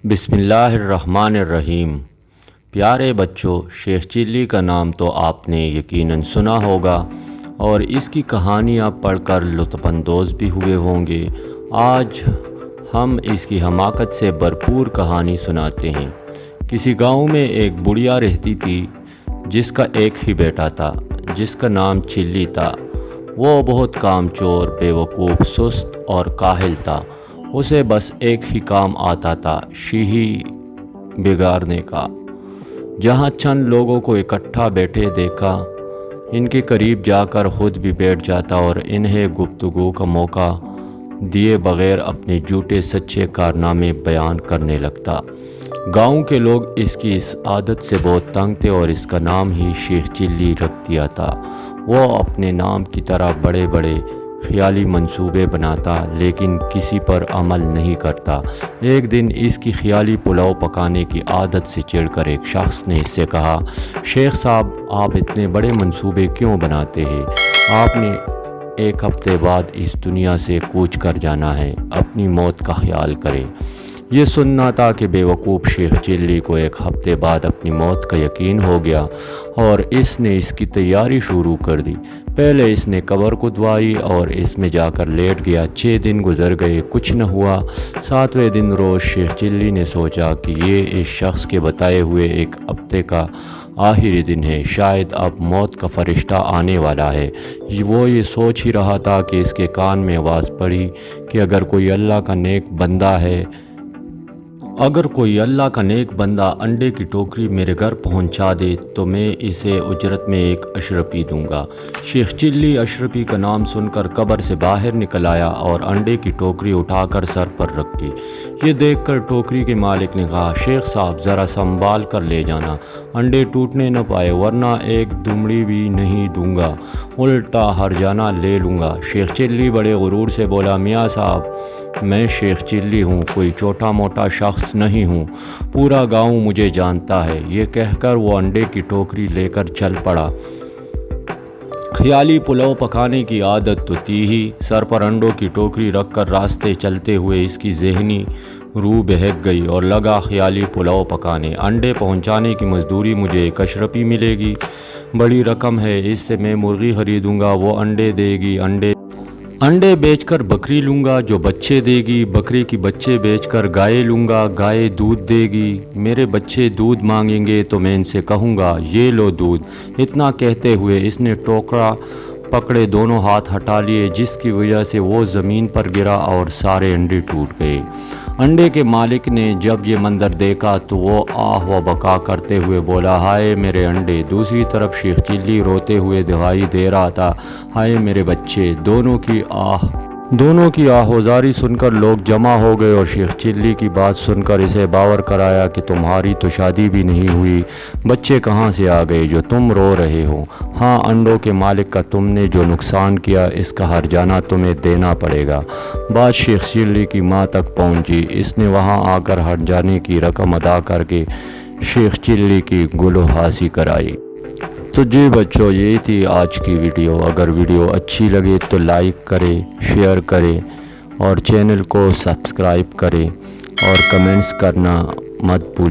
बिस्मिल्लाहिर्रहमानिर्रहीम। प्यारे बच्चों, शेख चिल्ली का नाम तो आपने यकीनन सुना होगा और इसकी कहानी आप पढ़कर लुत्फ़अंदोज़ भी हुए होंगे। आज हम इसकी हमाकत से भरपूर कहानी सुनाते हैं। किसी गांव में एक बुढ़िया रहती थी जिसका एक ही बेटा था जिसका नाम चिल्ली था। वो बहुत कामचोर, बेवकूफ़, सुस्त और काहिल था। उसे बस एक ही काम आता था, शीही बिगाड़ने का। जहाँ चंद लोगों को इकट्ठा बैठे देखा, इनके करीब जाकर खुद भी बैठ जाता और इन्हें गुफ्तगू का मौका दिए बग़ैर अपने झूठे सच्चे कारनामे बयान करने लगता। गांव के लोग इसकी इस आदत से बहुत तंग थे और इसका नाम ही शेख चिल्ली रख दिया था। वो अपने नाम की तरह बड़े बड़े ख़याली मंसूबे बनाता लेकिन किसी पर अमल नहीं करता। एक दिन इसकी ख़याली पुलाव पकाने की आदत से चिढ़कर एक शख्स ने इससे कहा, शेख साहब, आप इतने बड़े मंसूबे क्यों बनाते हैं? आपने एक हफ़्ते बाद इस दुनिया से कूच कर जाना है, अपनी मौत का ख्याल करें। ये सुनना था कि बेवकूफ़ शेख चिल्ली को एक हफ़्ते बाद अपनी मौत का यकीन हो गया और इसने इसकी तैयारी शुरू कर दी। पहले इसने कब्र खुदवाई और इसमें जाकर लेट गया। 6 दिन गुजर गए, कुछ न हुआ। 7वें दिन रोज़ शेख चिल्ली ने सोचा कि ये इस शख्स के बताए हुए एक हफ्ते का आखिरी दिन है, शायद अब मौत का फरिश्ता आने वाला है। वो ये सोच ही रहा था कि इसके कान में आवाज़ पड़ी कि अगर कोई अल्लाह का नेक बंदा अंडे की टोकरी मेरे घर पहुंचा दे तो मैं इसे उजरत में एक अशरफी दूंगा। शेख चिल्ली अशरफी का नाम सुनकर कब्र से बाहर निकल आया और अंडे की टोकरी उठाकर सर पर रख दी। ये देखकर टोकरी के मालिक ने कहा, शेख साहब, ज़रा संभाल कर ले जाना, अंडे टूटने न पाए वरना एक दुमड़ी भी नहीं दूंगा, उल्टा हरजाना ले लूँगा। शेख चिल्ली बड़े गुरूर से बोला, मियाँ साहब, मैं शेख चिल्ली हूँ, कोई छोटा मोटा शख्स नहीं हूँ, पूरा गांव मुझे जानता है। ये कहकर वो अंडे की टोकरी लेकर चल पड़ा। ख़याली पुलाव पकाने की आदत तो थी ही, सर पर अंडों की टोकरी रखकर रास्ते चलते हुए इसकी ज़हनी रूह बहक गई और लगा ख़याली पुलाव पकाने। अंडे पहुँचाने की मजदूरी मुझे एक अशरफी मिलेगी, बड़ी रकम है, इससे मैं मुर्गी ख़रीदूँगा, वो अंडे देगी, अंडे बेचकर बकरी लूँगा जो बच्चे देगी, बकरी की बच्चे बेचकर गाय लूँगा, गाय दूध देगी, मेरे बच्चे दूध मांगेंगे तो मैं इनसे कहूँगा ये लो दूध। इतना कहते हुए इसने टोकरा पकड़े दोनों हाथ हटा लिए, जिसकी वजह से वो ज़मीन पर गिरा और सारे अंडे टूट गए। अंडे के मालिक ने जब ये मंजर देखा तो वो आह व बका करते हुए बोला, हाय मेरे अंडे। दूसरी तरफ शेख चिल्ली रोते हुए दुहाई दे रहा था, हाय मेरे बच्चे। दोनों की आहोजारी सुनकर लोग जमा हो गए और शेख चिल्ली की बात सुनकर इसे बावर कराया कि तुम्हारी तो शादी भी नहीं हुई, बच्चे कहाँ से आ गए जो तुम रो रहे हो? हाँ, अंडों के मालिक का तुमने जो नुकसान किया इसका हर्जाना तुम्हें देना पड़ेगा। बात शेख चिल्ली की माँ तक पहुँची। इसने वहाँ आकर हर्जाने की रकम अदा करके शेख चिल्ली की गुलहासी कराई। तो जी बच्चों, यही थी आज की वीडियो। अगर वीडियो अच्छी लगे तो लाइक करें, शेयर करें और चैनल को सब्सक्राइब करें और कमेंट्स करना मत भूलिए।